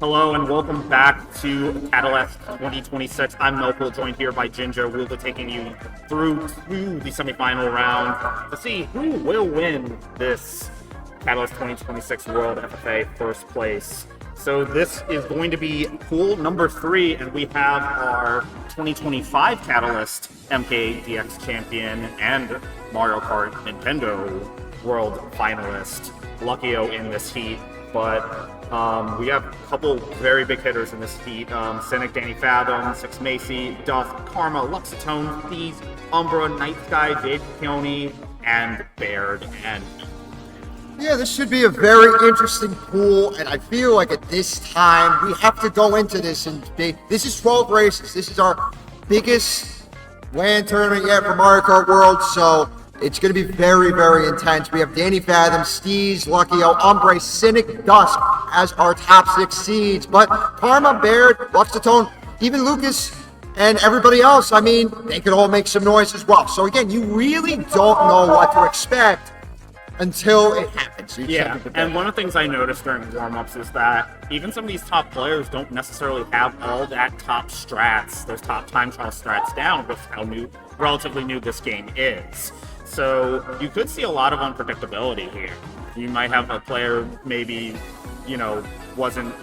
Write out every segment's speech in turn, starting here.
Hello and welcome back to Catalyst 2026. I'm melpool, joined here by Ginja. We'll be taking you through to the semifinal round to see who will win this Catalyst 2026 World FFA first place. So this is going to be pool number 3, and we have our 2025 Catalyst MKDX champion and Mario Kart Nintendo World finalist, Luckyo, in this heat. But we have a couple very big hitters in this heat. Sinic, Fathom, Six Macy, Dusk, Karma, Luxitone, Steez, Umbre, KnightSky, jpiccione, and BairdN. Yeah, this should be a very interesting pool, and I feel like at this time we have to go into this and this is 12 races. This is our biggest LAN tournament yet for Mario Kart World, so it's going to be very, very intense. We have Fathom, Steez, Luckyo, Umbre, Sinic, Dusk as our top 6 seeds. But Karma, Baird, Luxitone, even Lucas, and everybody else, I mean, they could all make some noise as well. So again, you really don't know what to expect until it happens. Yeah, and one of the things I noticed during warm-ups is that even some of these top players don't necessarily have all that top strats, those top time trial strats down with how relatively new this game is. So you could see a lot of unpredictability here. You might have a player maybe, wasn't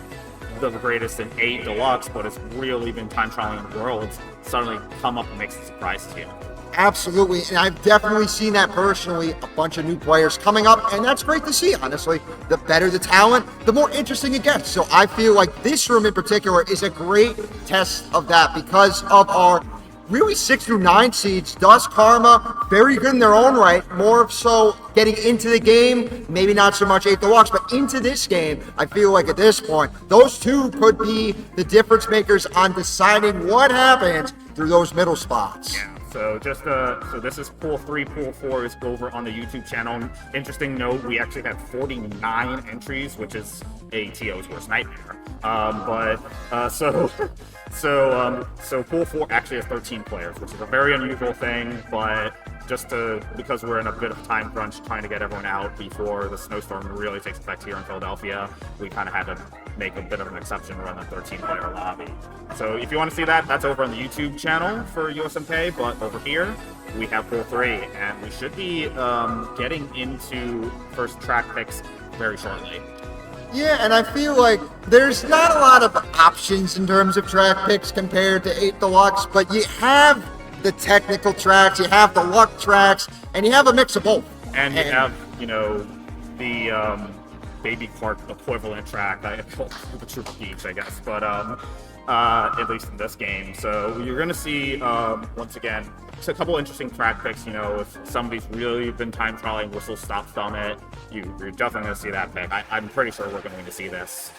the greatest in 8 Deluxe, but has really been time trialing in Worlds, suddenly come up and makes a surprise to you. Absolutely, and I've definitely seen that personally, a bunch of new players coming up, and that's great to see, honestly. The better the talent, the more interesting it gets. So I feel like this room in particular is a great test of that because of our really 6 through 9 seeds. Dusk, Karma, very good in their own right, more so getting into the game, maybe not so much 8 Deluxe, but into this game. I feel like at this point, those two could be the difference makers on deciding what happens through those middle spots. Yeah. So so this is pool 3. Pool 4 is over on the YouTube channel. Interesting note, we actually had 49 entries, which is a TO's worst nightmare. So pool 4 actually has 13 players, which is a very unusual thing, but because we're in a bit of a time crunch trying to get everyone out before the snowstorm really takes effect here in Philadelphia, we kind of had to make a bit of an exception and run a 13-player lobby. So if you want to see that, that's over on the YouTube channel for USMK, but over here, we have pool 3, and we should be getting into first track picks very shortly. Yeah, and I feel like there's not a lot of options in terms of track picks compared to 8 Deluxe, but you have the technical tracks, you have the luck tracks, and you have a mix of both. And you have, the baby Kart equivalent track, I call it the Trooper Beach, I guess, but at least in this game. So you're going to see, once again, it's a couple interesting track picks. If somebody's really been time trialing Whistle Stop Summit, you're definitely going to see that pick. I'm pretty sure we're going to see this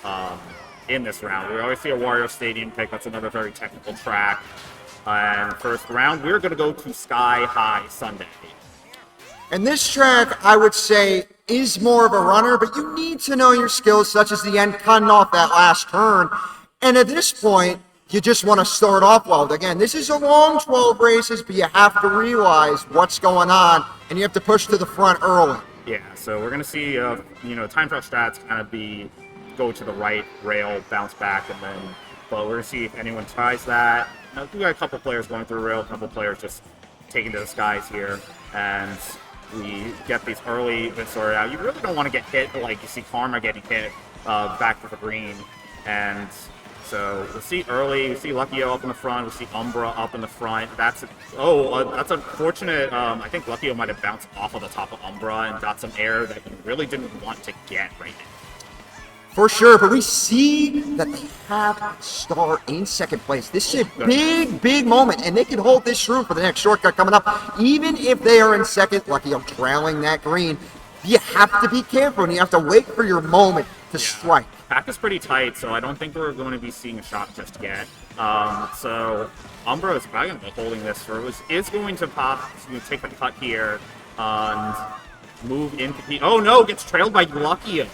in this round. We always see a Wario Stadium pick. That's another very technical track. And first round, we're going to go to Sky High Sunday. And this track, I would say, is more of a runner, but you need to know your skills, such as the end cutting off that last turn. And at this point, you just want to start off well. Again, this is a long 12 races, but you have to realize what's going on, and you have to push to the front early. Yeah, so we're going to see, time trial strats kind of go to the right rail, bounce back, but we're going to see if anyone tries that. We got a couple players going through rail, a couple players just taking to the skies here, and we get these early Vinsor out. You really don't want to get hit like you see Karma getting hit back to the green, and so we'll see early. We see Luckyo up in the front. We see Umbre up in the front. That's unfortunate. I think Luckyo might have bounced off of the top of Umbre and got some air that you really didn't want to get right now. For sure, but we see that they have Star in second place. This is a big, big moment, and they can hold this room for the next shortcut coming up. Even if they are in second, Luckyo trailing that green, you have to be careful, and you have to wait for your moment to strike. Pack is pretty tight, so I don't think we're going to be seeing a shot just yet. So Umbre is probably going to be holding this through. Is going to pop, take the cut here, and move into... Oh no, gets trailed by Luckyo.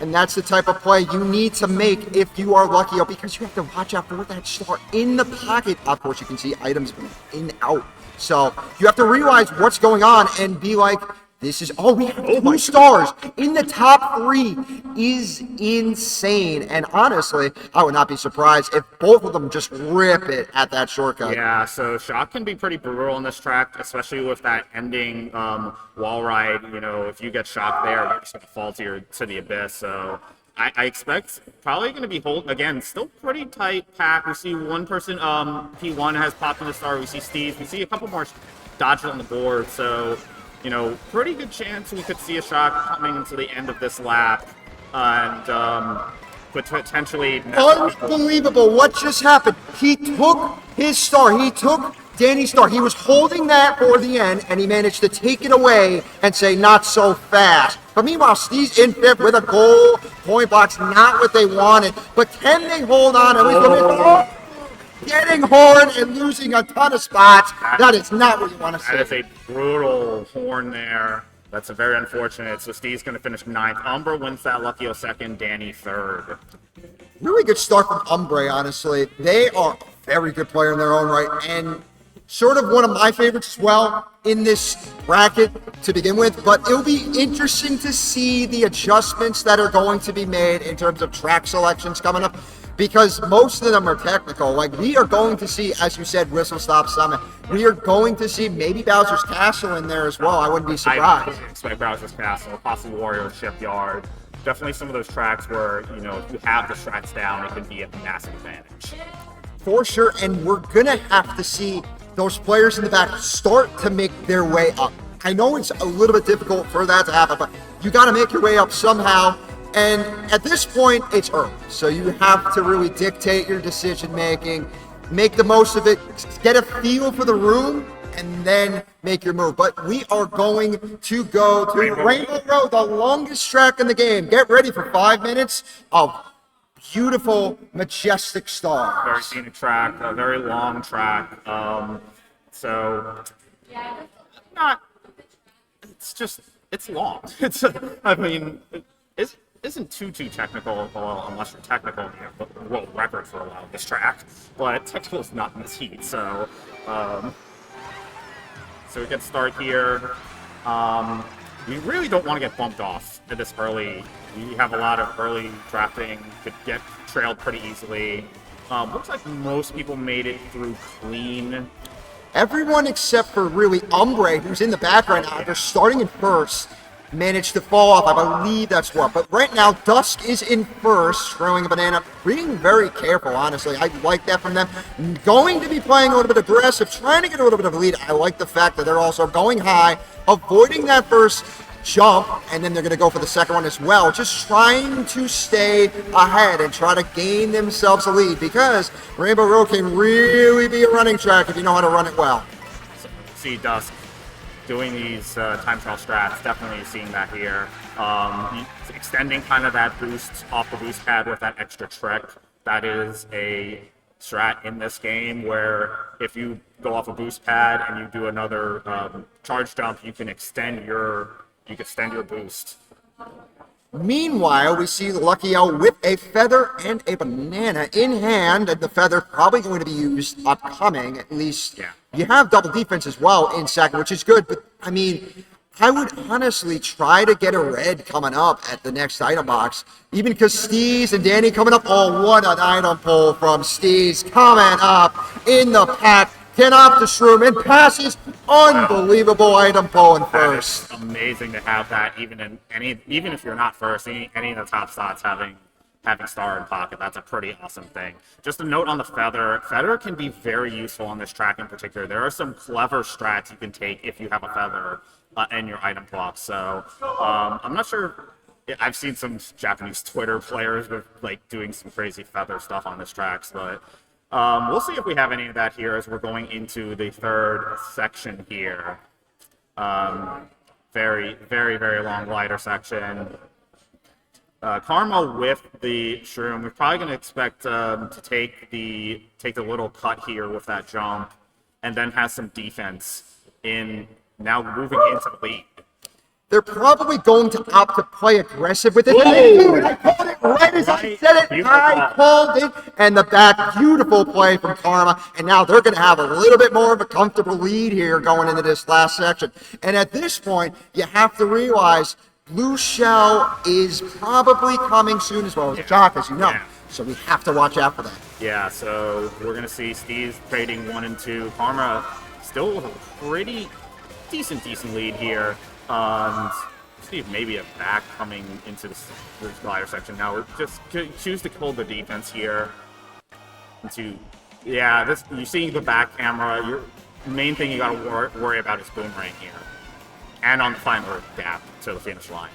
And that's the type of play you need to make if you are Luckyo, because you have to watch out for that star in the pocket. Of course, you can see items in and out. So you have to realize what's going on and be like, This is, we have 2 stars in the top 3 is insane. And honestly, I would not be surprised if both of them just rip it at that shortcut. Yeah, so shock can be pretty brutal on this track, especially with that ending wall ride. You know, if you get shocked there, you're just going to fall to the abyss. So I expect probably going to be again, still pretty tight pack. We see one person, P1 has popped in the star. We see Steez. We see a couple more dodges on the board. So, you know, pretty good chance we could see a shock coming into the end of this lap. And potentially... Unbelievable what just happened. He took his star. He took Danny's star. He was holding that for the end, and he managed to take it away and say, not so fast. But meanwhile, Steez in 5th with a goal point box, not what they wanted. But can they hold on? At least getting horned and losing a ton of spots. That is not what you want to see. That is a brutal horn there. That's a very unfortunate. So Steez going to finish 9th. Umbre wins that. Luckyo 2nd. Danny 3rd. Really good start from Umbre, honestly. They are a very good player in their own right. And sort of one of my favorites as well in this bracket to begin with. But it'll be interesting to see the adjustments that are going to be made in terms of track selections coming up. Because most of them are technical. Like, we are going to see, as you said, Whistle Stop Summit. We are going to see maybe Bowser's Castle in there as well. I wouldn't be surprised. I expect Bowser's Castle, possibly Wario Shipyard. Definitely some of those tracks where, you know, if you have the strats down, it could be a massive advantage. For sure, and we're going to have to see those players in the back start to make their way up. I know it's a little bit difficult for that to happen, but you got to make your way up somehow. And at this point, it's early. So you have to really dictate your decision making, make the most of it, get a feel for the room, and then make your move. But we are going to go to Rainbow Road, the longest track in the game. Get ready for 5 minutes of beautiful, majestic stars. Very scenic track, a very long track. It's long. Isn't too technical, well, unless you're technical, you have the world record for a while this track, but technical is not in this heat, so we get start here. We really don't want to get bumped off at this early. We have a lot of early drafting, could get trailed pretty easily. Looks like most people made it through clean. Everyone except for really Umbre, who's in the back right now, they're starting in first. Managed to fall off, I believe that's what. But right now, Dusk is in first, throwing a banana. Being very careful, honestly. I like that from them. Going to be playing a little bit aggressive, trying to get a little bit of a lead. I like the fact that they're also going high, avoiding that first jump, and then they're going to go for the second one as well. Just trying to stay ahead and try to gain themselves a lead, because Rainbow Road can really be a running track if you know how to run it well. See Dusk doing these time trial strats, definitely seeing that here. Extending kind of that boost off the boost pad with that extra trick. That is a strat in this game where if you go off a boost pad and you do another charge jump, you can extend your boost. Meanwhile, we see Luckyo with a feather and a banana in hand, and the feather probably going to be used upcoming, at least. Yeah. You have double defense as well in second, which is good, but I mean, I would honestly try to get a red coming up at the next item box, even because Steez and Danny coming up. Oh, what an item pull from Steez coming up in the pack. Get off the shroom and passes. Unbelievable item pull in first. Amazing to have that, even if you're not first, any of the top slots having star in pocket. That's a pretty awesome thing. Just a note on the feather. Feather can be very useful on this track in particular. There are some clever strats you can take if you have a feather in your item box. So I'm not sure. I've seen some Japanese Twitter players with doing some crazy feather stuff on this track, but we'll see if we have any of that here as we're going into the third section here. Very, very, very long glider section. Karma with the shroom. We're probably going to expect to take the little cut here with that jump, and then has some defense in now moving into the lead. they're probably going to opt to play aggressive with it. I called it right as I said it. I called it. And the back, beautiful play from Karma. And now they're going to have a little bit more of a comfortable lead here going into this last section. And at this point, you have to realize Blue Shell is probably coming soon as well as Jock, as you know. Yeah. So we have to watch out for that. Yeah, so we're going to see Steez trading 1 and 2. Karma still with a pretty decent lead here. See maybe a back coming into this glider section. Now we're just choose to hold the defense here. This you see the back camera. Your main thing you got to worry about is boomerang here, and on the final gap to the finish line.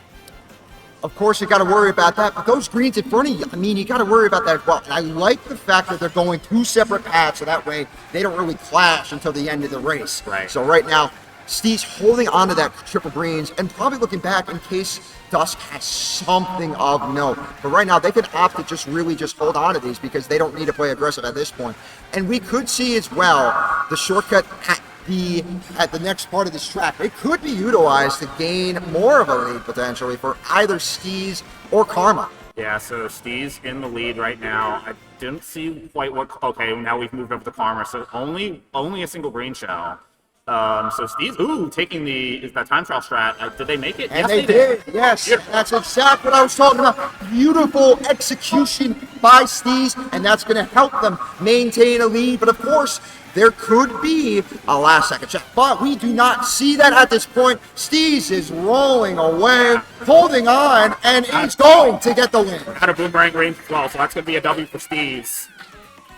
Of course, you got to worry about that, but those greens in front of you, I mean, you got to worry about that as well. And I like the fact that they're going 2 separate paths, so that way they don't really clash until the end of the race. Right. So right now, Steez holding on to that triple greens and probably looking back in case Dusk has something of note. But right now, they could opt to just hold on to these because they don't need to play aggressive at this point. And we could see as well the shortcut at the next part of this track. It could be utilized to gain more of a lead potentially for either Steez or Karma. Yeah, so Steez in the lead right now. I didn't see quite what. Okay, now we've moved up to Karma, so only a single green shell. So Steez, taking that time trial strat. Did they make it? And yes, they did. Yes, that's exactly what I was talking about. Beautiful execution by Steez, and that's going to help them maintain a lead. But of course, there could be a last-second shot, but we do not see that at this point. Steez is rolling away, holding on, and is going to get the win. Had a boomerang range as well, so that's going to be a W for Steez.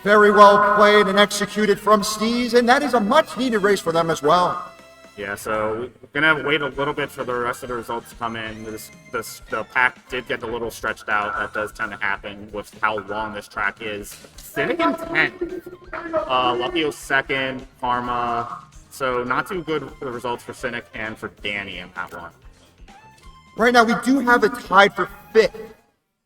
Very well played and executed from Steez, and that is a much-needed race for them as well. Yeah, so we're going to wait a little bit for the rest of the results to come in. The pack did get a little stretched out. That does tend to happen with how long this track is. Sinic in 10th. Luckyo 2nd. Karma. So not too good results for Sinic and for Danny in that one. Right now, we do have it tied for 5th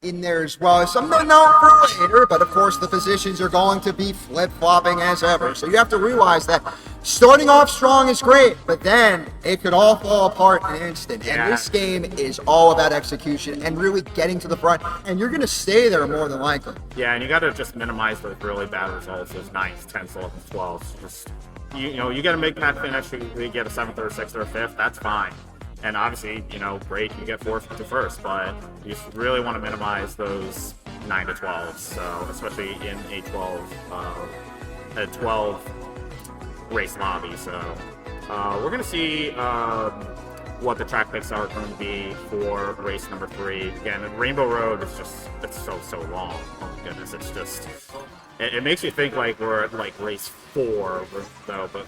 in there as well. Something out for later, but of course the positions are going to be flip-flopping as ever. So you have to realize that starting off strong is great, but then it could all fall apart in an instant. Yeah. And this game is all about execution and really getting to the front, and you're going to stay there more than likely. Yeah, and you got to just minimize those really bad results, those 9s, 10s, 11s, 12s. Just, you got to make that finish. You get a 7th or a 6th or a 5th, that's fine. And obviously, great, you get 4th to 1st, but you really want to minimize those 9 to 12s. So, especially in a 12 race lobby. So, we're going to see what the track picks are going to be for race number 3. Again, Rainbow Road is it's so long. Oh my goodness, it's just. It makes you think like we're at like race 4, though, but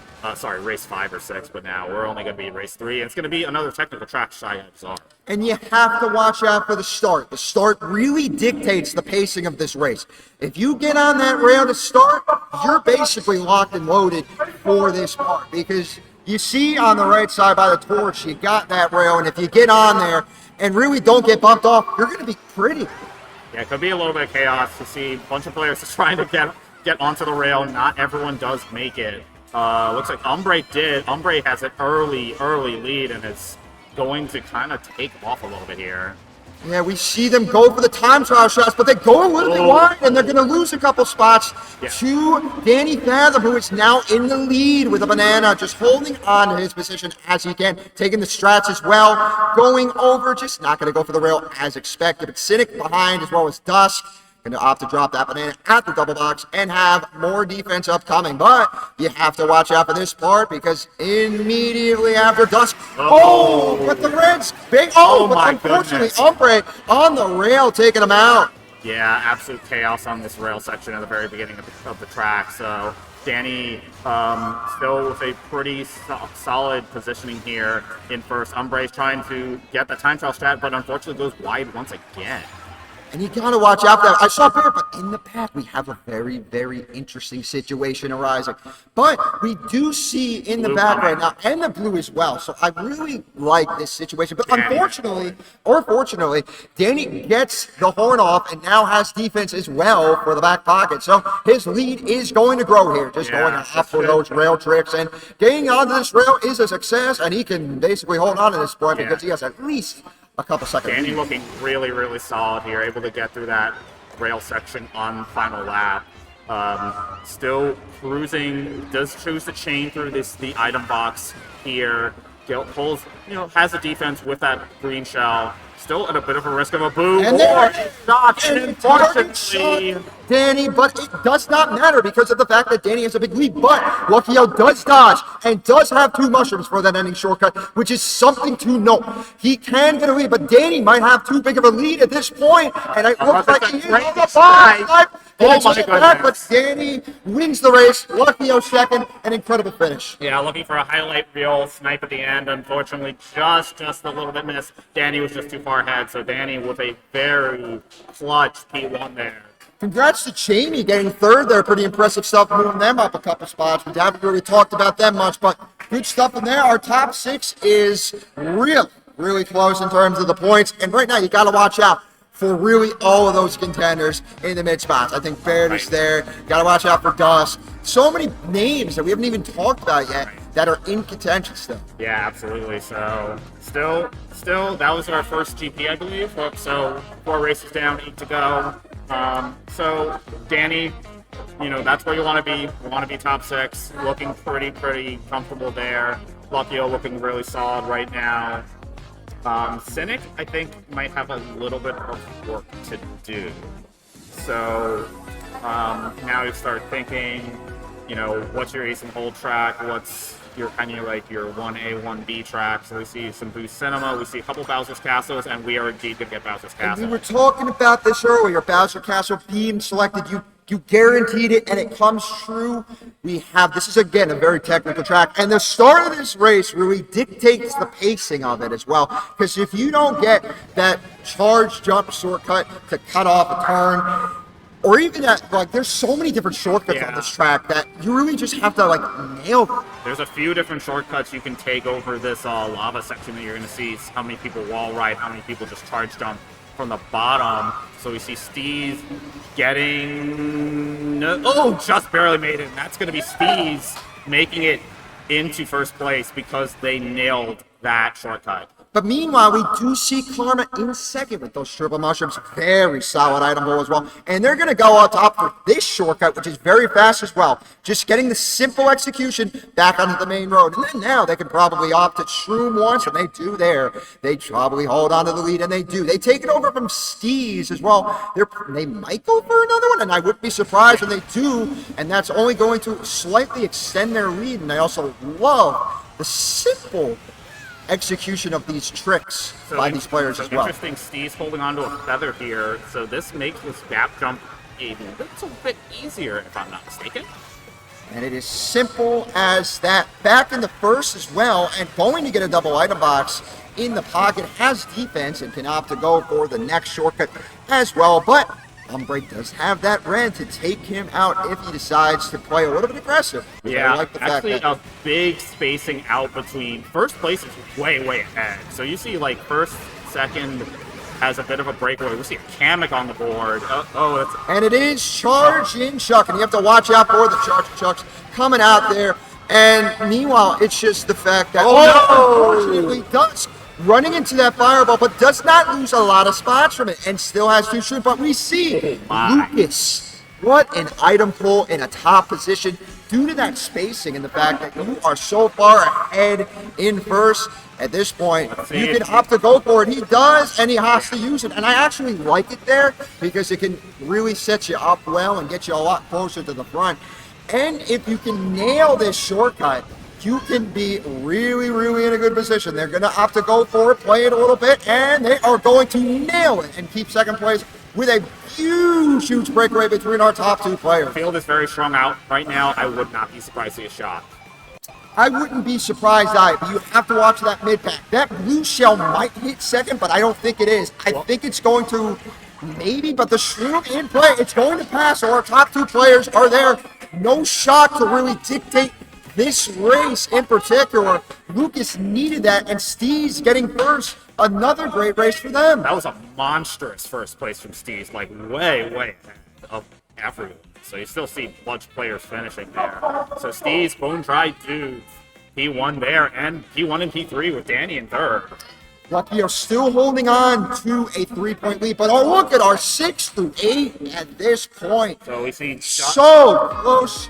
race 5 or 6. But now we're only going to be in race 3, and it's going to be another technical track, Shy and Bizarre. And you have to watch out for the start. The start really dictates the pacing of this race. If you get on that rail to start, you're basically locked and loaded for this part because you see on the right side by the torch, you got that rail, and if you get on there and really don't get bumped off, you're going to be pretty. Yeah, it could be a little bit of chaos to see a bunch of players just trying to get onto the rail. Not everyone does make it. Looks like Umbre did. Umbre has an early lead and is going to kind of take off a little bit here. Yeah, we see them go for the time trial shots, but they go a little bit wide, and they're going to lose a couple spots to Danny Fathom, who is now in the lead with a banana, just holding on to his position as he can, taking the strats as well, going over, just not going to go for the rail as expected. But Sinic behind as well as Dusk. Going to opt to drop that banana at the double box and have more defense upcoming. But you have to watch out for this part because immediately after Dusk, but the Reds, but unfortunately, Umbre on the rail taking him out. Yeah, absolute chaos on this rail section at the very beginning of the track. So Danny still with a pretty solid positioning here in first. Umbre is trying to get the time trial strat, but unfortunately goes wide once again. And you gotta watch out for that. I saw Beard, but in the pack, we have a very, very interesting situation arising. But we do see in the back right now, and the blue as well. So I really like this situation. But unfortunately, or fortunately, Danny gets the horn off and now has defense as well for the back pocket. So his lead is going to grow here, just going after those rail tricks. And getting onto this rail is a success, and he can basically hold on to this point because he has at least a couple seconds. Danny looking really, really solid here, able to get through that rail section on final lap. Still cruising, does choose to chain through the item box here. Pulls, has the defense with that green shell. Still at a bit of a risk of a boom. And unfortunately, Danny, but it does not matter because of the fact that Danny has a big lead. But Luckyo does dodge and does have 2 mushrooms for that ending shortcut, which is something to note. He can get a lead, but Danny might have too big of a lead at this point, and it looks like he is on the five. Oh my goodness. But Danny wins the race. Luckyo second, an incredible finish. Yeah, looking for a highlight reel snipe at the end. Unfortunately, just a little bit missed. Danny was just too far ahead, so Danny with a very clutch P1 there. Congrats to Jamie getting third there. Pretty impressive stuff, moving them up a couple spots. We haven't really talked about them much, but good stuff in there. Our top 6 is really close in terms of the points. And right now, you got to watch out for really all of those contenders in the mid spots. I think BairdN is there. Got to watch out for Dusk. So many names that we haven't even talked about yet that are in contention still. Yeah, absolutely. So still, that was our first GP, I believe. So 4 races down, 8 to go. So Danny, that's where you want to be. You want to be top 6, looking pretty comfortable there. Luckyo looking really solid right now. Sinic, I think, might have a little bit of work to do. So now you start thinking, what's your ace and hold track? What's your kind of like your 1A, 1B track? So we see some Boost Cinema, we see a couple Bowser's Castles, and we are indeed going to get Bowser's Castle. And we were talking about this earlier. Bowser Castle being selected. You guaranteed it, and it comes true. This is again a very technical track, and the start of this race really dictates the pacing of it as well. Because if you don't get that charge jump shortcut to cut off a turn, or even that, there's so many different shortcuts on this track that you really just have to nail them. There's a few different shortcuts you can take over this lava section that you're going to see. How many people wall ride, how many people just charge jump from the bottom. So we see Steez getting... just barely made it. And that's going to be Steez making it into first place because they nailed that shortcut. But meanwhile, we do see Karma in second with those triple mushrooms. Very solid item pool as well. And they're going to go on top for this shortcut, which is very fast as well. Just getting the simple execution back onto the main road. And then now they can probably opt to shroom once, and they do there. They probably hold on to the lead, and they do. They take it over from Steez as well. They might go for another one, and I wouldn't be surprised when they do. And that's only going to slightly extend their lead. And I also love the simple execution of these tricks by these players as well. Interesting, Steez holding onto a feather here, so this makes this gap jump a little bit easier, if I'm not mistaken. And it is simple as that. Back in the first as well, and going to get a double item box in the pocket, has defense and can opt to go for the next shortcut as well, but Umbre does have that red to take him out if he decides to play a little bit aggressive. Yeah, like actually a big spacing out between. First place is way ahead. So you see first, second has a bit of a breakaway. We see a Kamek on the board. And it is Charge in Chuck, and you have to watch out for the Charge in Chucks coming out there. And meanwhile, it's just the fact that, unfortunately, Dusk running into that fireball, but does not lose a lot of spots from it and still has 2 shoot. But we see Lucas, what an item pull in a top position due to that spacing and the fact that you are so far ahead in first. At this point, you can opt to go for it. He does, and he has to use it. And I actually like it there because it can really set you up well and get you a lot closer to the front. And if you can nail this shortcut, you can be really in a good position. They're going to opt to go for it, play it a little bit, and they are going to nail it and keep second place with a huge breakaway between our top 2 players. Field is very strung out right now. I would not be surprised to see a shot. I wouldn't be surprised either, but you have to watch that mid pack. That blue shell might hit second, but I don't think it is. I think it's going to Maybe, but the shroom in play, it's going to pass. So our top 2 players are there. No shock to really dictate this race in particular. Lucas needed that, and Steez getting first. Another great race for them. That was a monstrous first place from Steez, like way ahead of everyone. So you still see a bunch of players finishing there. So Steez, bone dry dudes. P1 there, and P1 and P3 with Danny in third. Luckyo still holding on to a 3-point lead, but oh, look at our 6 through 8 at this point. So we see so close,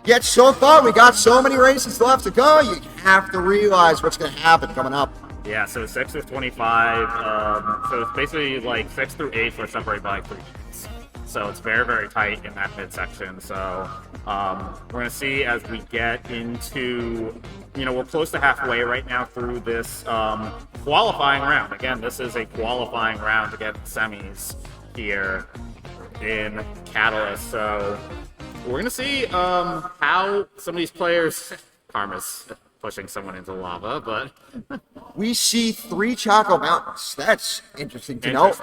yet so far. We got so many races left to go. You have to realize what's going to happen coming up. Yeah, so 6 through 25. So it's basically like 6 through 8 for separated by 3 minutes. So it's very tight in that midsection. So we're going to see as we get into, we're close to halfway right now through this qualifying round. Again, this is a qualifying round to get semis here in Catalyst. So we're going to see how some of these players, Karma's pushing someone into lava, but we see 3 Choco Mountains. That's interesting to know.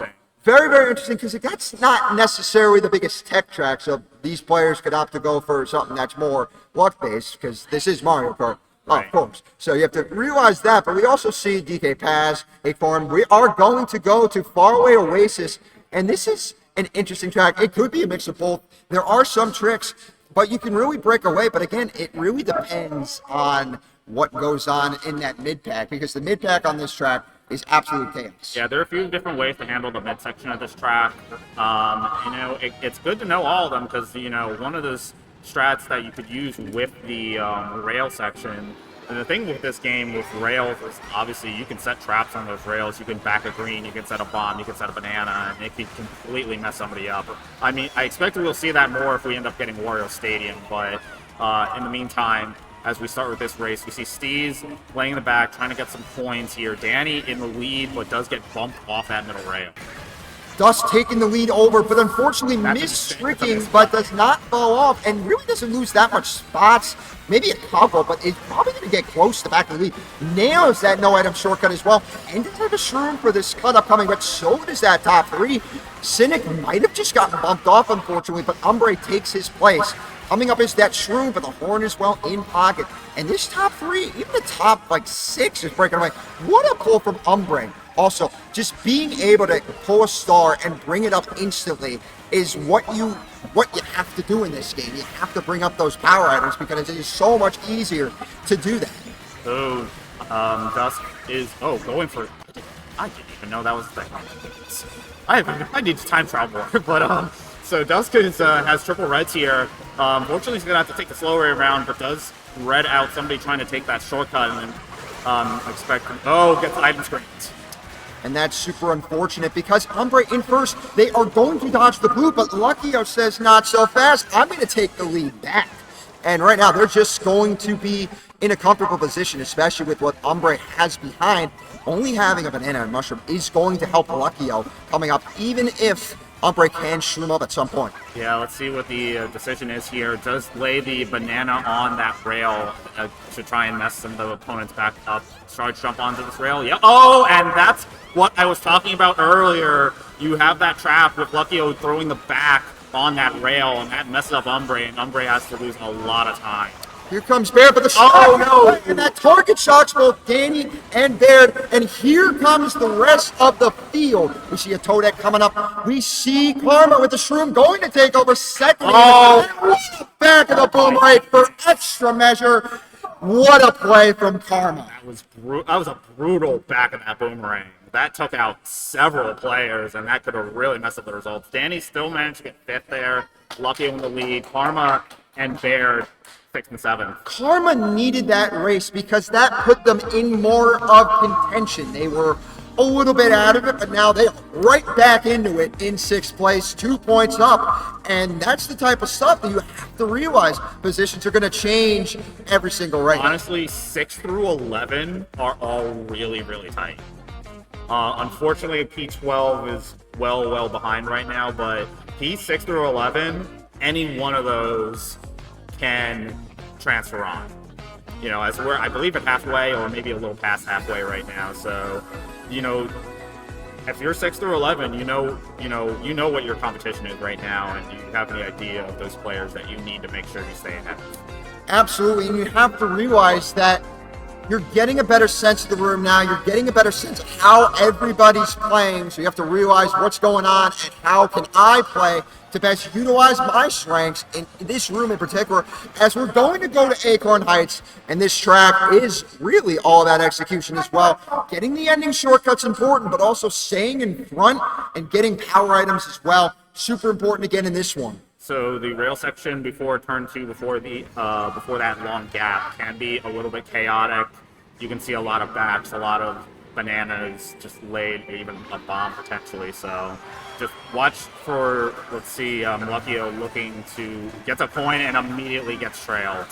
Very interesting, because that's not necessarily the biggest tech track, so these players could opt to go for something that's more luck-based, because this is Mario Kart, of course. So you have to realize that, but we also see DK Pass, a farm. We are going to go to Faraway Oasis, and this is an interesting track. It could be a mix of both. There are some tricks, but you can really break away, but again, it really depends on what goes on in that mid-pack, because the mid-pack on this track is absolute chaos. Yeah, there are a few different ways to handle the midsection of this track. It's good to know all of them, because, one of those strats that you could use with the rail section, and the thing with this game with rails is obviously you can set traps on those rails, you can back a green, you can set a bomb, you can set a banana, and it can completely mess somebody up. I mean, I expect we'll see that more if we end up getting Wario Stadium, but in the meantime, as we start with this race, we see Steez laying in the back, trying to get some points here. Danny in the lead, but does get bumped off that middle rail. Dusk taking the lead over, but unfortunately mistricking, but does not fall off, and really doesn't lose that much spots. Maybe a couple, but it's probably going to get close to the back of the lead. Nails that no-item shortcut as well, and does have a shroom for this cut upcoming, but so does that top 3. Sinic might have just gotten bumped off, unfortunately, but Umbre takes his place. Coming up is that shroom, but the horn is well in pocket. And this top 3, even the top 6 is breaking away. What a pull from Umbre. Also, just being able to pull a star and bring it up instantly is what you have to do in this game. You have to bring up those power items because it is so much easier to do that. So, Dusk is going for. I didn't even know that was the thing. I need to time travel, but so Dusk has triple reds here. Fortunately, he's gonna have to take the slow way around, but does red out somebody trying to take that shortcut and then expect. Gets item screens. And that's super unfortunate because Umbre in first, they are going to dodge the blue, but Luckyo says not so fast. I'm going to take the lead back. And right now, they're just going to be in a comfortable position, especially with what Umbre has behind. Only having a banana and mushroom is going to help Luckyo coming up, even if Umbre can shroom up at some point. Yeah, let's see what the decision is here. Does lay the banana on that rail to try and mess some of the opponents back up. Charge jump onto this rail. Yeah. And that's what I was talking about earlier. You have that trap with Luckyo throwing the back on that rail, and that messes up Umbre, and Umbre has to lose a lot of time. Here comes Baird, but the shot, and that target shocks both Danny and Baird, and here comes the rest of the field. We see a Toadette coming up. We see Karma with the shroom going to take over second. Back of the boomerang for extra measure. What a play from Karma. That was a brutal back of that boomerang. That took out several players, and that could have really messed up the results. Danny still managed to get fifth there. Lucky in the lead. Karma and Baird 6 and 7. Karma needed that race because that put them in more of contention. They were a little bit out of it, but now they're right back into it in 6th place, 2 points up. And that's the type of stuff that you have to realize. Positions are going to change every single race. Honestly, 6 through 11 are all really, really tight. Unfortunately, P12 is well behind right now, but P6 through 11, any one of those can transfer on. As we're, I believe, at halfway or maybe a little past halfway right now. So, if you're 6 through 11, you know what your competition is right now, and you have the idea of those players that you need to make sure you stay ahead. Absolutely, and you have to realize that you're getting a better sense of the room now. You're getting a better sense of how everybody's playing, so you have to realize what's going on and how can I play to best utilize my strengths in this room in particular, as we're going to go to Acorn Heights, and this track is really all about execution as well. Getting the ending shortcuts important, but also staying in front and getting power items as well. Super important again in this one. So the rail section before turn 2, before that long gap, can be a little bit chaotic. You can see a lot of backs, a lot of bananas just laid, even a bomb potentially. So just watch for, let's see, Luckyo looking to get a point and immediately gets trailed.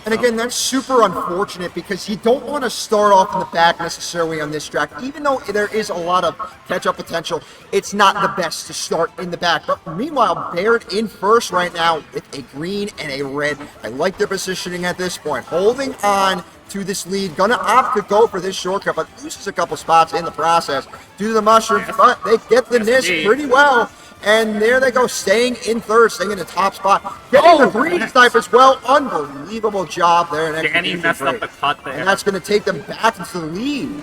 And again, that's super unfortunate because you don't want to start off in the back necessarily on this track. Even though there is a lot of catch-up potential, it's not the best to start in the back. But meanwhile, Baird in first right now with a green and a red. I like their positioning at this point. Holding on to this lead. Gonna opt to go for this shortcut, but loses a couple spots in the process due to the mushrooms. But they get the NIST pretty well. And there they go, staying in third, staying in the top spot. Getting the green snipe as well. Unbelievable job there. Danny messed up the cut there. And that's going to take them back into the lead.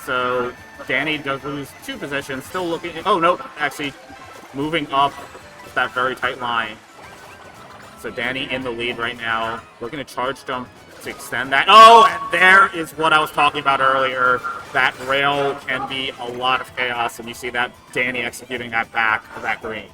So Danny does lose 2 positions, still looking. Oh, no, actually moving up that very tight line. So Danny in the lead right now, looking to charge jump to extend that. Oh, and there is what I was talking about earlier. That rail can be a lot of chaos, and you see that Danny executing that back of that green.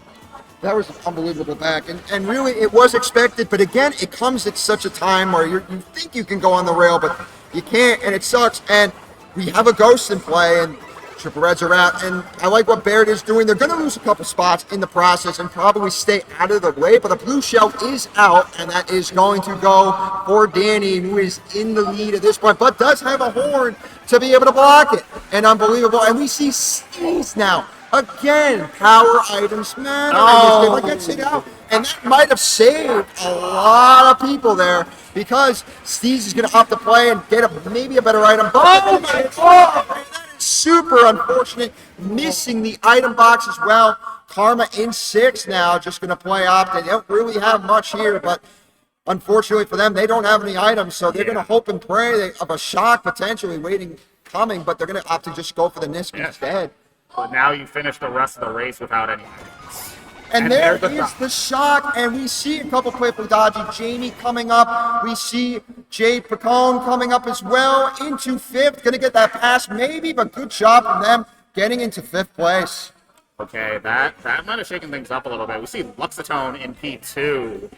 That was an unbelievable back, and really it was expected, but again, it comes at such a time where you think you can go on the rail, but you can't, and it sucks, and we have a ghost in play, and Triple Reds are out, and I like what Baird is doing. They're going to lose a couple spots in the process and probably stay out of the way, but the blue shell is out, and that is going to go for Danny, who is in the lead at this point, but does have a horn to be able to block it. And unbelievable. And we see Steez now. Again, power items matter. Oh. Gets it out. And that might have saved a lot of people there because Steez is going to opt to play and get maybe a better item. But that is super unfortunate. Missing the item box as well. Karma in 6 now. Just going to play opt. They don't really have much here, but unfortunately for them, they don't have any items, so they're going to hope and pray of a shock potentially coming, but they're going to opt to just go for the NISC instead. But now you finish the rest of the race without any items. And there is the shock, and we see a couple quickly dodgy. Jamie coming up. We see jpiccione coming up as well into 5th. Going to get that pass maybe, but good job from them getting into 5th place. Okay, that might have shaken things up a little bit. We see Luxitone in P2.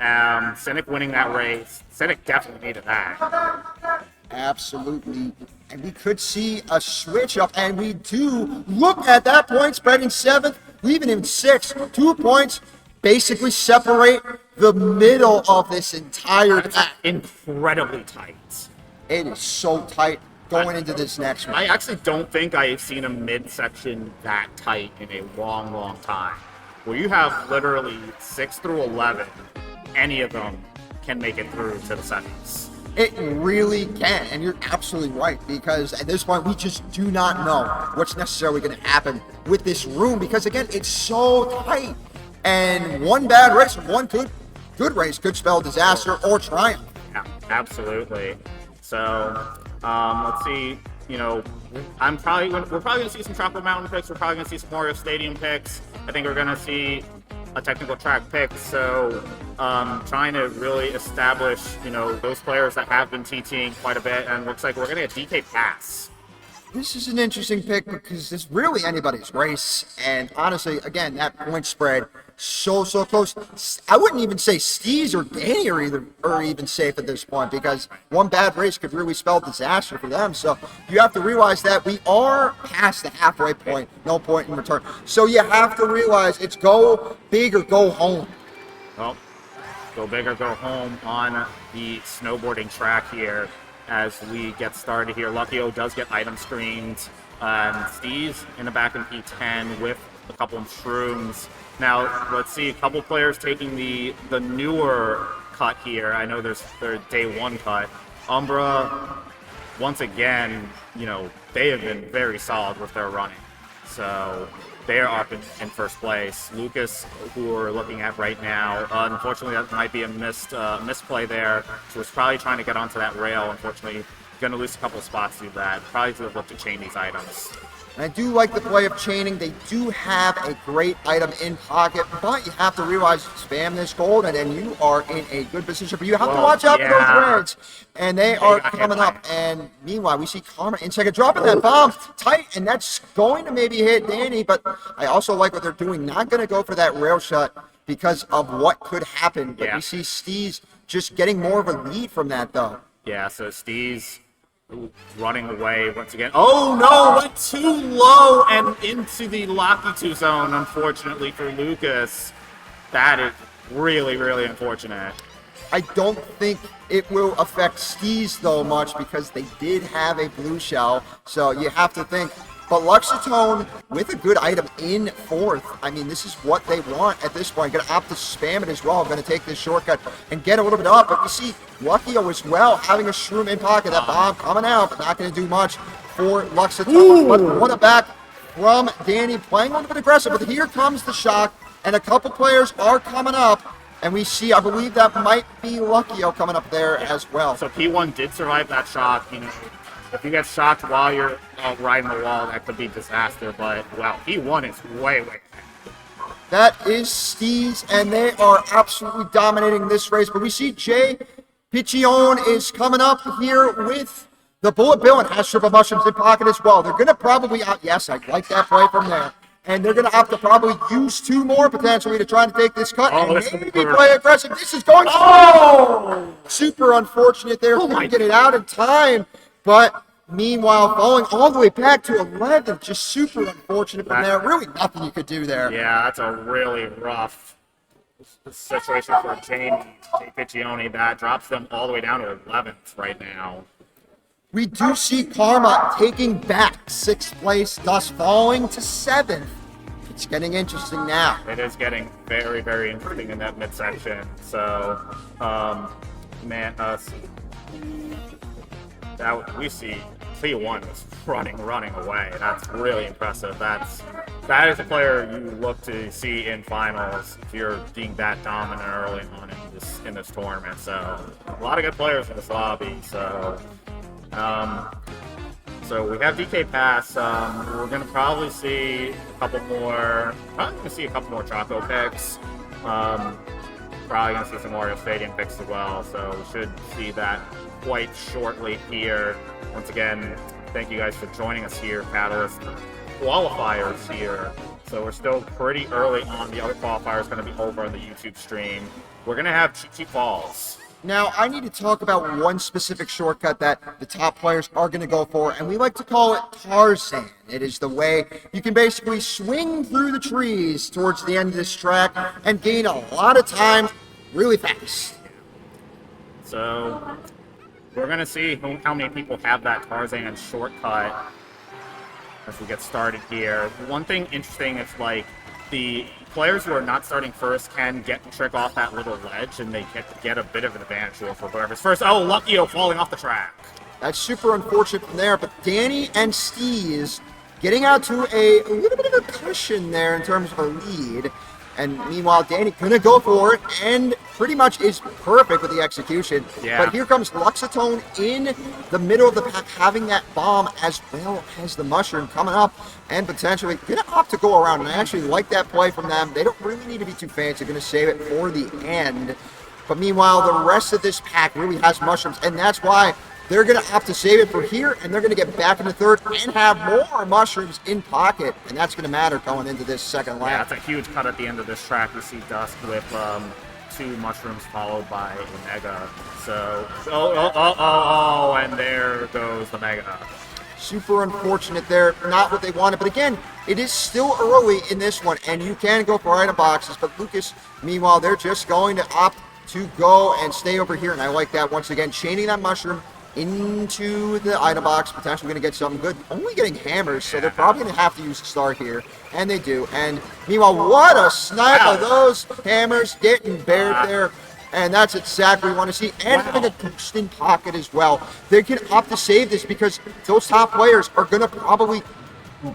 Sinic winning that race. Sinic definitely needed that. Absolutely. And we could see a switch up, and we do. Look at that point spread in 7th, leaving in 6th. 2 points basically separate the middle of this entire pack. Incredibly tight. It is so tight going into this next one. I actually don't think I've seen a midsection that tight in a long, long time. Where you have literally 6 through 11, any of them can make it through to the semis. It really can, and you're absolutely right, because at this point we just do not know what's necessarily going to happen with this room, because again, it's so tight, and one bad race or one good race could spell disaster or triumph. Yeah, absolutely. So let's see. We're probably going to see some Tropical Mountain picks. We're probably going to see some Mario Stadium picks. I think we're going to see a technical track pick. So trying to really establish, those players that have been TTing quite a bit, and looks like we're going to get DK Pass. This is an interesting pick because it's really anybody's race, and honestly, again, that point spread so close. I wouldn't even say Steez or Danny are even safe at this point, because one bad race could really spell disaster for them. So you have to realize that we are past the halfway point, no point in return. So you have to realize it's go big or go home. Well, go big or go home on the snowboarding track here. As we get started here, Luckyo does get item screens. Steez in the back in P10 with a couple of shrooms. Now, let's see, a couple players taking the newer cut here. I know there's their day 1 cut. Umbre once again, you know, they have been very solid with their running. So they are up in first place. Lucas, who we're looking at right now, unfortunately that might be a misplay there. So was probably trying to get onto that rail. Unfortunately, going to lose a couple of spots through that. Probably should have looked to chain these items. And I do like the play of chaining. They do have a great item in pocket, but you have to realize spam this gold, and then you are in a good position. But you have to watch out for those reds, and they are coming up. And meanwhile, we see Karma in second, dropping that bomb tight, and that's going to maybe hit Danny. But I also like what they're doing. Not going to go for that rail shot because of what could happen. But we see Steez just getting more of a lead from that, though. Yeah, so Steez running away once again. Oh no, went too low and into the Luckyo zone, unfortunately for Lucas. That is really, really unfortunate. I don't think it will affect Steez though much because they did have a blue shell, so you have to think. But Luxitone with a good item in fourth. I mean, this is what they want at this point. Going to opt to spam it as well. Going to take this shortcut and get a little bit up. But we see Luckyo as well having a shroom in pocket. That bomb coming out, but not going to do much for Luxitone. But what a back from Danny, playing a little bit aggressive. But here comes the shock, and a couple players are coming up. And we see, I believe that might be Luckyo coming up there as well. So P1 did survive that shock. You know, if you get shocked while you're riding the wall, that could be disaster. But, wow, P1 is way, way ahead. That is Steez, and they are absolutely dominating this race. But we see jpiccione is coming up here with the bullet bill and has triple mushrooms in pocket as well. They're going to probably, yes, I like that play from there. And they're going to have to probably use two more potentially to try to take this cut. Oh, and maybe play aggressive. This is going super unfortunate there. Couldn't get it out in time. But meanwhile, falling all the way back to 11th, just super unfortunate from there. Really nothing you could do there. Yeah, that's a really rough situation for jpiccione. That drops them all the way down to 11th right now. We do see Karma taking back 6th place, thus falling to 7th. It's getting interesting now. It is getting very, very interesting in that midsection. So, that we see P1 is running away. That's really impressive. That is a player you look to see in finals if you're being that dominant early on in this tournament. So a lot of good players in this lobby. So we have DK Pass. We're gonna probably see a couple more. Choco picks. Probably gonna see some Mario Stadium picks as well. So we should see that quite shortly here. Once again, thank you guys for joining us here, Catalyst Qualifiers here. So we're still pretty early on. The other qualifier is going to be over on the YouTube stream. We're going to have cheat falls. Now, I need to talk about one specific shortcut that the top players are going to go for, and we like to call it Tarzan. It is the way you can basically swing through the trees towards the end of this track and gain a lot of time really fast. So we're going to see how many people have that Tarzan shortcut as we get started here. One thing interesting is, like, the players who are not starting first can trick off that little ledge, and they get a bit of an advantage for whoever's first. Oh, Luckyo falling off the track. That's super unfortunate from there, but Danny and Steez getting out to a little bit of a cushion there in terms of a lead. And meanwhile, Danny gonna go for it, and pretty much is perfect with the execution. Yeah. But here comes Luxitone in the middle of the pack, having that bomb as well as the mushroom coming up, and potentially gonna opt to go around. And I actually like that play from them. They don't really need to be too fancy. They're gonna save it for the end. But meanwhile, the rest of this pack really has mushrooms, and that's why they're going to opt to save it for here, and they're going to get back into third and have more mushrooms in pocket, and that's going to matter going into this second lap. Yeah, that's a huge cut at the end of this track. We see Dusk with 2 mushrooms followed by a Mega. So, and there goes the Mega. Super unfortunate there, not what they wanted, but again, it is still early in this one, and you can go for item boxes, but Lucas, meanwhile, they're just going to opt to go and stay over here, and I like that once again, chaining that mushroom into the item box, potentially going to get something good. Only getting hammers, so they're probably going to have to use a star here, and they do. And meanwhile, what a snipe of those hammers getting buried there. And that's exactly what we want to see. And having a boost in pocket as well. They can opt to save this because those top players are going to probably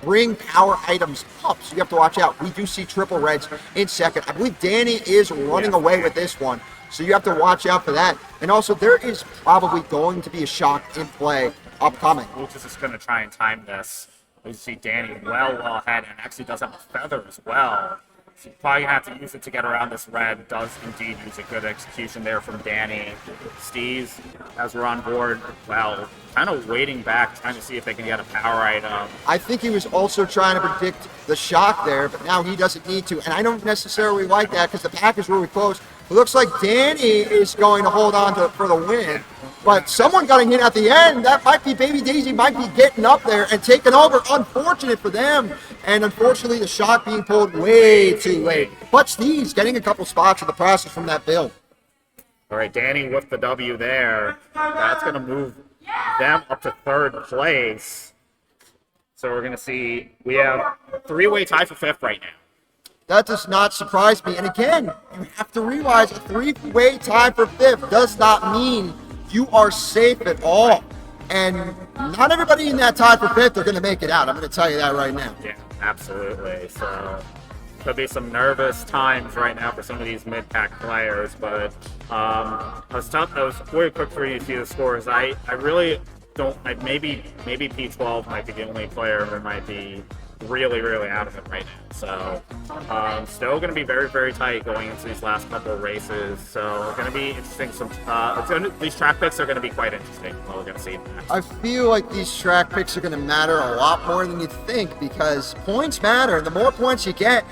bring power items up. So you have to watch out. We do see triple reds in second. I believe Danny is running away with this one. So you have to watch out for that. And also, there is probably going to be a shock in play upcoming. Lucas is just going to try and time this. You see Danny well ahead, and actually does have a feather as well. So you probably have to use it to get around this red. Does indeed use a good execution there from Danny. Steez, as we're on board, well, kind of waiting back, trying to see if they can get a power item. I think he was also trying to predict the shock there, but now he doesn't need to. And I don't necessarily like that because the pack is really close. It looks like Danny is going to hold on for the win. But someone got a hit at the end. That might be Baby Daisy, might be getting up there and taking over. Unfortunate for them. And unfortunately, the shot being pulled way too late. But Steez getting a couple spots in the process from that build. All right, Danny with the W there. That's going to move them up to third place. So we're going to see, we have a three-way tie for fifth right now. That does not surprise me. And again, you have to realize a three-way tie for fifth does not mean you are safe at all. And not everybody in that tie for fifth are going to make it out. I'm going to tell you that right now. Yeah, absolutely. So could be some nervous times right now for some of these mid-pack players. But I was really quick for you to see the scores. I really don't. Maybe P12 might be the only player who might be really out of it right now. So still going to be very tight going into these last couple of races. So it's going to be interesting. These track picks are going to be quite interesting. What we're going to see next. I feel like these track picks are going to matter a lot more than you think because points matter. The more points you get,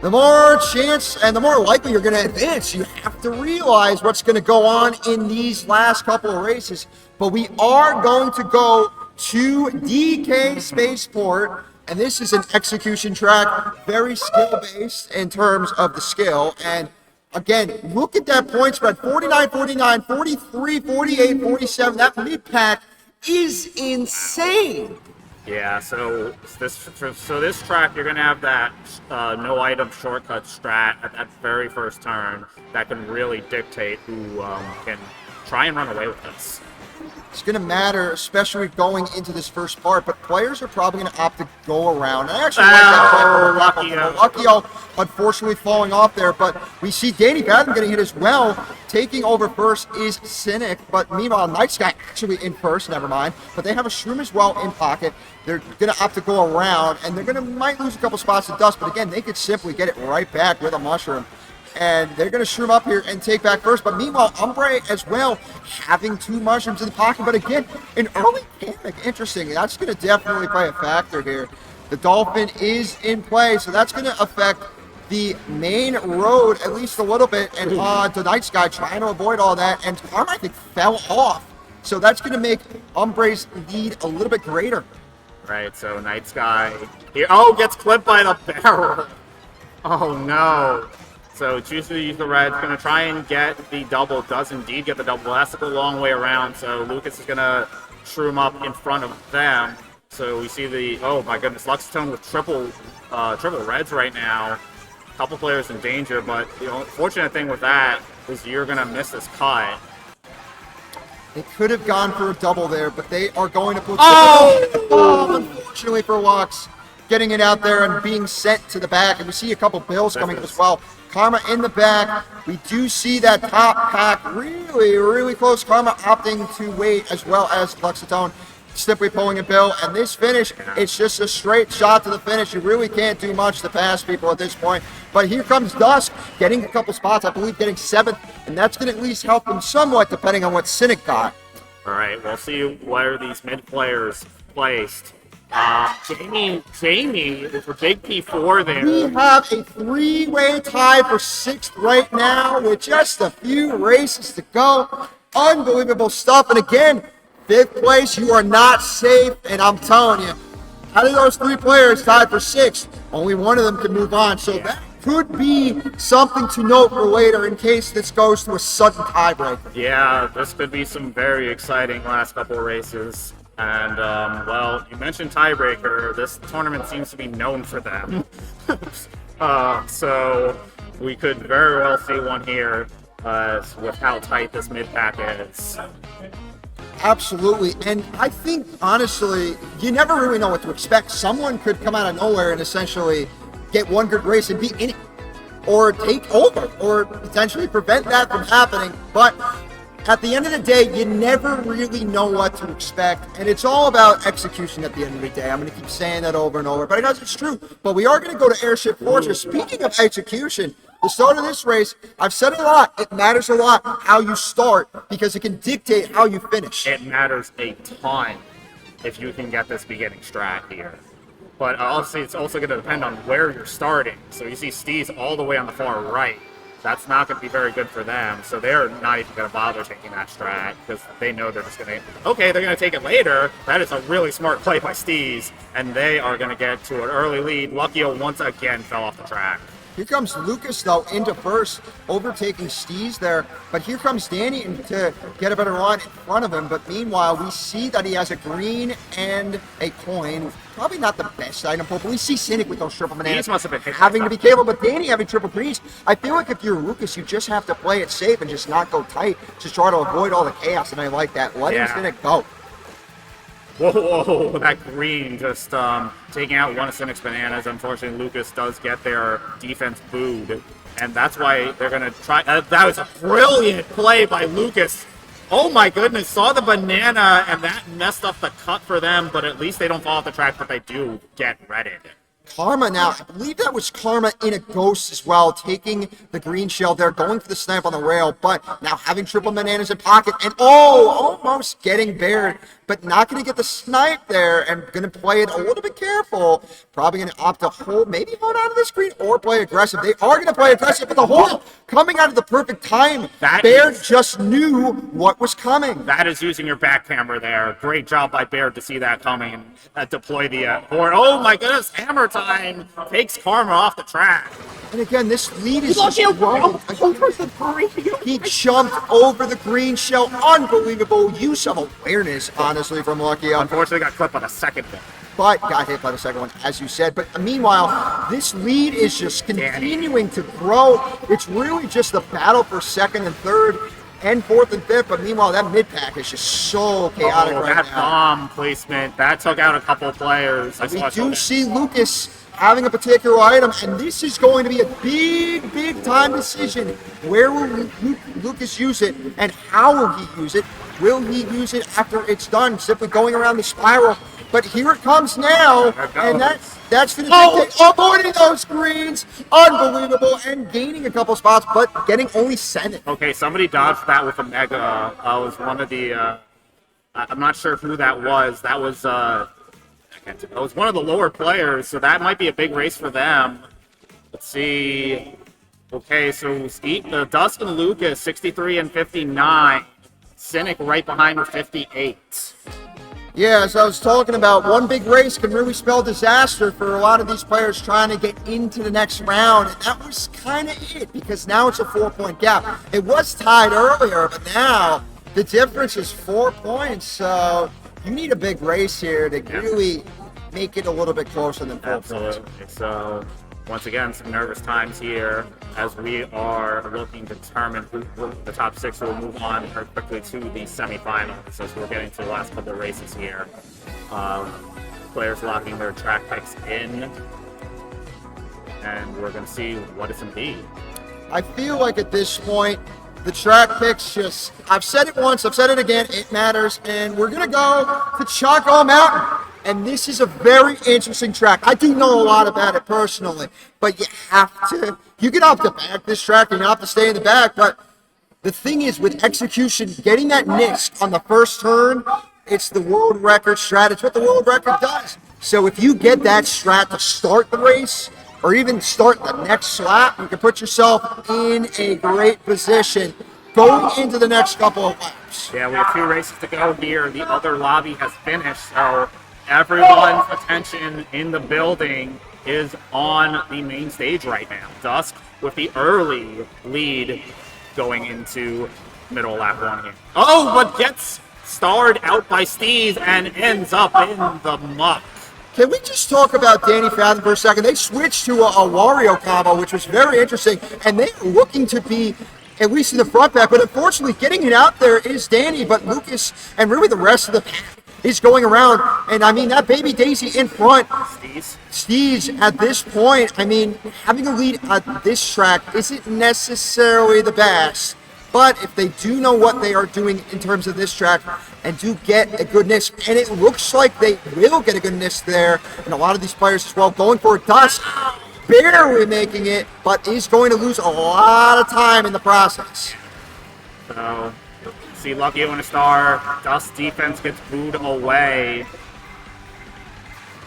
the more chance and the more likely you're going to advance. You have to realize what's going to go on in these last couple of races. But we are going to go to DK Spaceport. And this is an execution track, very skill-based in terms of the skill. And again, look at that point spread, 49, 49, 43, 48, 47. That mid-pack is insane. Yeah, so this track, you're going to have that no item shortcut strat at that very first turn that can really dictate who can try and run away with this. It's going to matter, especially going into this first part, but players are probably going to opt to go around. And I actually like that. Luckyo, unfortunately, falling off there, but we see Danny Fathom getting hit as well. Taking over first is Sinic, but meanwhile, KnightSky actually in first, never mind. But they have a Shroom as well in pocket. They're going to opt to go around, and they're might lose a couple spots of dust, but again, they could simply get it right back with a mushroom. And they're going to shroom up here and take back first. But meanwhile, Umbre as well, having two mushrooms in the pocket. But again, an early panic. Interesting. That's going to definitely play a factor here. The Dolphin is in play, so that's going to affect the main road at least a little bit. And the KnightSky trying to avoid all that. And Karma, I think, fell off. So that's going to make Umbre's lead a little bit greater. Right, so KnightSky here. Gets clipped by the barrel. Oh, no. So chooses to use the red, going to try and get the double, does indeed get the double. That's a long way around, so Lucas is going to shroom up in front of them. So we see the, oh my goodness, Luxitone with triple reds right now. A couple players in danger, but the unfortunate thing with that is you're going to miss this cut. They could have gone for a double there, but they are going to put unfortunately for Lux, getting it out there and being sent to the back. And we see a couple bills coming as well. Karma in the back. We do see that top pack really close. Karma opting to wait as well as Luxitone simply pulling a bill. And this finish, it's just a straight shot to the finish. You really can't do much to pass people at this point. But here comes Dusk, getting a couple spots, I believe getting 7th. And that's going to at least help them somewhat depending on what Sinic got. All right, we'll see where these mid players placed. Jamie for big P4 there. We have a three-way tie for 6th right now with just a few races to go. Unbelievable stuff. And again, 5th place, you are not safe. And I'm telling you, out of those 3 players tied for 6th, only one of them can move on. So that could be something to note for later in case this goes to a sudden tiebreaker. Yeah, this could be some very exciting last couple of races. And, well, you mentioned tiebreaker. This tournament seems to be known for them. So we could very well see one here. with how tight this mid-pack is. Absolutely. And I think, honestly, you never really know what to expect. Someone could come out of nowhere and essentially get one good race and be in it, or take over, or potentially prevent that from happening. But at the end of the day, you never really know what to expect. And it's all about execution at the end of the day. I'm going to keep saying that over and over, but I know it's true. But we are going to go to Airship Fortress. Speaking of execution, the start of this race, I've said it a lot, it matters a lot how you start because it can dictate how you finish. It matters a ton if you can get this beginning strat here. But obviously, it's also going to depend on where you're starting. So you see Steez all the way on the far right. That's not going to be very good for them. So they're not even going to bother taking that strat because they know they're just going to, okay, they're going to take it later. That is a really smart play by Steez. And they are going to get to an early lead. Luckyo once again fell off the track. Here comes Lucas, though, into first, overtaking Steez there. But here comes Danny to get a better run in front of him. But meanwhile, we see that he has a green and a coin. Probably not the best item pull, but we see Sinic with those triple bananas Must have been having to be careful. But Danny having triple greens, I feel like if you're Lucas, you just have to play it safe and just not go tight. Just try to avoid all the chaos, and I like that. Let Sinic go. Whoa, that green just taking out one of Sinic's bananas. Unfortunately, Lucas does get their defense booed, and that's why they're going to try. That was a brilliant play by Lucas. Oh my goodness, saw the banana, and that messed up the cut for them, but at least they don't fall off the track, but they do get redded. Karma now, I believe that was Karma in a ghost as well, taking the green shell there, going for the snipe on the rail, but now having triple bananas in pocket, and almost getting Baird, but not going to get the snipe there, and going to play it a little bit careful. Probably going to opt to hold, maybe hold on to the screen, or play aggressive. They are going to play aggressive, but the hold coming out of the perfect time. Baird just knew what was coming. That is using your back camera there. Great job by Baird to see that coming and deploy the board. Oh my goodness, hammer time takes Karma off the track. And again, this lead is just growing. He jumped over the green shell. Unbelievable use of awareness, honestly, from Luckyo. Unfortunately, got clipped on the second one. But got hit by the second one, as you said. But meanwhile, this lead is just continuing to grow. It's really just a battle for second and third and fourth and fifth. But meanwhile, that mid-pack is just so chaotic right now. That bomb placement, that took out a couple of players. We do see Lucas having a particular item, and this is going to be a big time decision. Where will Lucas use it, and how will he use it? Will he use it after it's done, simply going around the spiral? But here it comes now, and that's going to dictate avoiding those greens. Unbelievable, and gaining a couple spots, but getting only 7. Okay, somebody dodged that with a mega. Was one of the, I'm not sure who that was. That was, it was one of the lower players, so that might be a big race for them. Let's see. Okay, so Dusk and Lucas, 63 and 59. Sinic right behind with 58. Yeah, as I was talking about, one big race can really spell disaster for a lot of these players trying to get into the next round. And that was kind of it, because now it's a 4-point gap. It was tied earlier, but now the difference is 4 points. So you need a big race here to really make it a little bit closer than 4 points. Absolutely. So once again, some nervous times here as we are looking to determine who the top 6 will move on very quickly to the semifinals as we're getting to the last couple of races here. Players locking their track picks in, and we're going to see what it's indeed. I feel like at this point, the track picks just, I've said it once, I've said it again, it matters, and we're going to go to Choco Mountain. And this is a very interesting track. I do know a lot about it personally, but you can opt to back this track, and you have to stay in the back, but the thing is, with execution, getting that nisk on the first turn, it's the world record strat. It's what the world record does. So if you get that strat to start the race, or even start the next lap, you can put yourself in a great position going into the next couple of laps. Yeah, we have 2 races to go here. The other lobby has finished, so everyone's attention in the building is on the main stage right now. Dusk with the early lead going into middle lap 1 here. Oh, but gets starred out by Steez and ends up in the muck. Can we just talk about Danny Fathom for a second? They switched to a Wario combo, which was very interesting, and they are looking to be at least in the front pack. But unfortunately, getting it out there is Danny, but Lucas and really the rest of the pack is going around. And I mean, that baby Daisy in front. Steez at this point, I mean, having a lead at this track isn't necessarily the best. But if they do know what they are doing in terms of this track and do get a good nisk, and it looks like they will get a good nisk there, and a lot of these players as well going for a dusk, barely making it, but is going to lose a lot of time in the process. So, see Luckyo in a star. Dust defense gets booed away.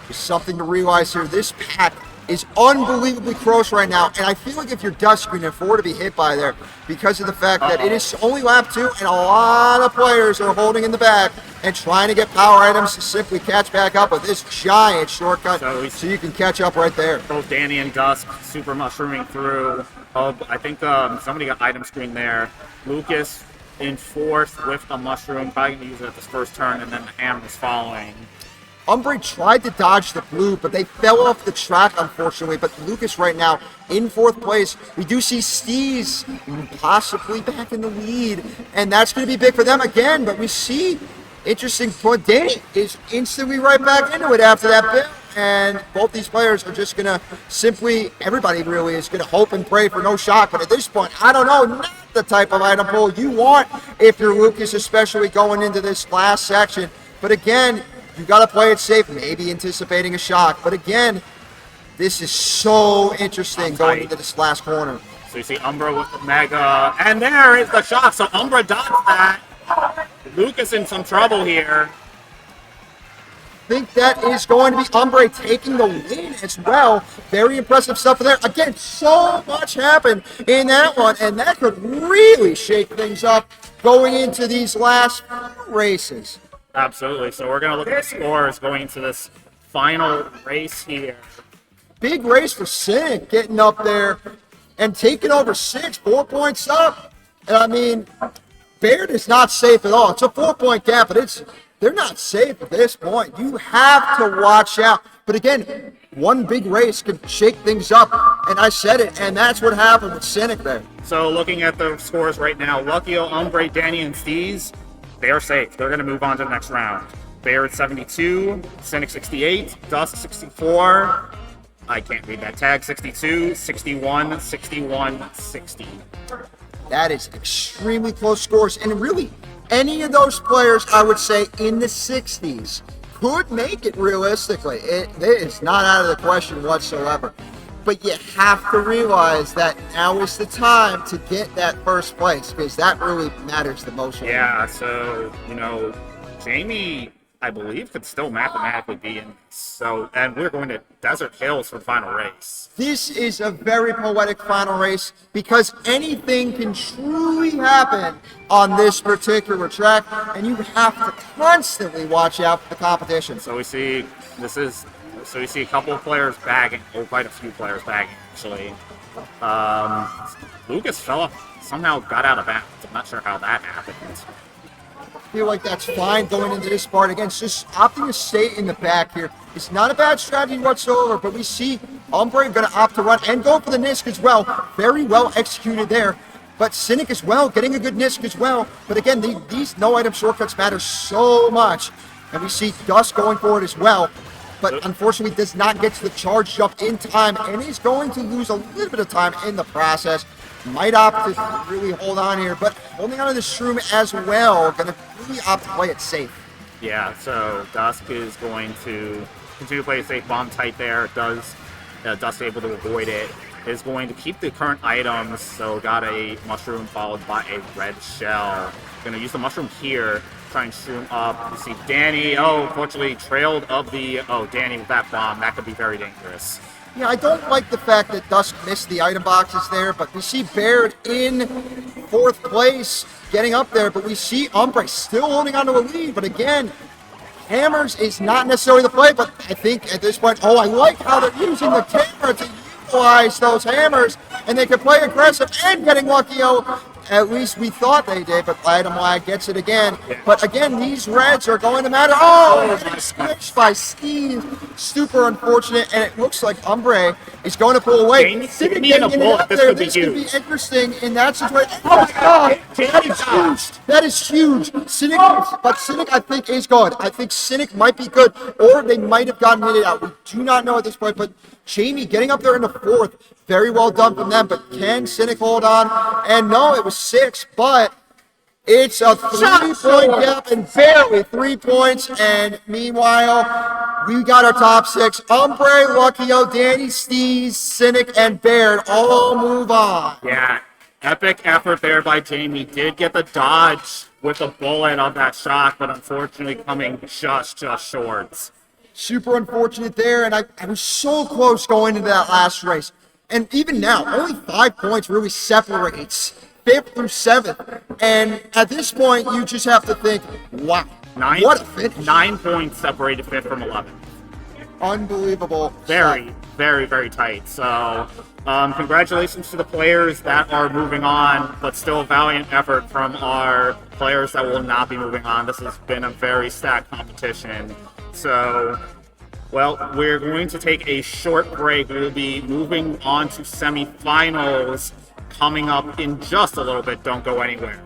There's something to realize here. This pack is unbelievably close right now, and I feel like if you're Dusk, you can afford to be hit by there because of the fact that it is only lap 2, and a lot of players are holding in the back and trying to get power items to simply catch back up with this giant shortcut so you can catch up right there. Both Danny and Dusk super mushrooming through. I think somebody got item screen there. Lucas in 4th with a mushroom, probably going to use it at this first turn, and then the hammer is following. Umbre tried to dodge the blue, but they fell off the track, unfortunately. But Lucas right now in 4th place. We do see Steez possibly back in the lead, and that's going to be big for them again. But we see, interesting point, Danny is instantly right back into it after that bit. And both these players are just going to simply, everybody really is going to hope and pray for no shock. But at this point, I don't know, not the type of item pull you want if you're Lucas, especially going into this last section. But again, you got to play it safe, maybe anticipating a shock. But again, this is so interesting going into this last corner. So you see Umbre with the Mega, and there is the shock. So Umbre dodged that. Lucas in some trouble here. I think that is going to be Umbre taking the win as well. Very impressive stuff there. Again, so much happened in that one, and that could really shake things up going into these last races. Absolutely. So we're going to look at the scores going into this final race here. Big race for Sinic getting up there and taking over 6, 4 points up. And I mean, BairdN is not safe at all. It's a 4-point gap, but they're not safe at this point. You have to watch out. But again, one big race can shake things up. And I said it, and that's what happened with Sinic there. So looking at the scores right now, Luckyo, Umbre, Danny, and Steez, they are safe. They're going to move on to the next round. BairdN 72, Sinic 68, Dusk 64, I can't read that tag, 62, 61, 61, 60. That is extremely close scores. And really, any of those players, I would say, in the 60s could make it realistically. It is not out of the question whatsoever. But you have to realize that now is the time to get that first place, because that really matters the most. Yeah, so, Jamie, I believe, could still mathematically be in. So, and we're going to Desert Hills for the final race. This is a very poetic final race because anything can truly happen on this particular track, and you have to constantly watch out for the competition. So we see a couple of players bagging, or quite a few players bagging, actually. Lucas somehow got out of bounds. I'm not sure how that happened. I feel like that's fine going into this part. Again, just opting to stay in the back here. It's not a bad strategy whatsoever, but we see Umbre going to opt to run and go for the nisk as well. Very well executed there. But Sinic as well, getting a good nisk as well. But again, these no-item shortcuts matter so much. And we see Dusk going for it as well. But unfortunately does not get to the charge jump in time and is going to lose a little bit of time in the process. Might opt to really hold on here, but holding on to the shroom as well. Going to really opt to play it safe. Yeah, so Dusk is going to continue to play a safe bomb tight there. Dusk able to avoid it. Is going to keep the current items, so got a mushroom followed by a red shell. Going to use the mushroom here. Try and shroom up. You see Danny, unfortunately trailed of the, Danny with that bomb. That could be very dangerous. Yeah, I don't like the fact that Dusk missed the item boxes there, but we see BairdN in 4th place getting up there, but we see Umbre still holding on to a lead, but again, hammers is not necessarily the play, but I think at this point, I like how they're using the camera to utilize those hammers, and they can play aggressive and getting Luckyo At least we thought they did, but Item Lag gets it again. But again, these reds are going to matter. Oh, squished by Steez. Super unfortunate, and it looks like Umbre is going to pull away. Sinic getting in and out there. This could be interesting in that situation. Oh my God, that is huge. That is huge. Sinic, I think, is good. I think Sinic might be good, or they might have gotten it out. We do not know at this point, but Jamie getting up there in the fourth, very well done from them, but can Sinic hold on? And no, it was 6, but it's a 3-point gap and barely 3 points. And meanwhile, we got our top 6. Umbre, Luckyo, Danny, Steez, Sinic, and Baird all move on. Yeah, epic effort there by Jamie. Did get the dodge with the bullet on that shot, but unfortunately coming just short. Super unfortunate there, and I was so close going into that last race. And even now, only 5 points really separates 5th through 7th. And at this point, you just have to think, wow, what a finish. 9 points separated 5th from 11th. Unbelievable. Very, very, very tight. So, congratulations to the players that are moving on, but still valiant effort from our players that will not be moving on. This has been a very stacked competition. So, well, we're going to take a short break. We'll be moving on to semifinals coming up in just a little bit. Don't go anywhere.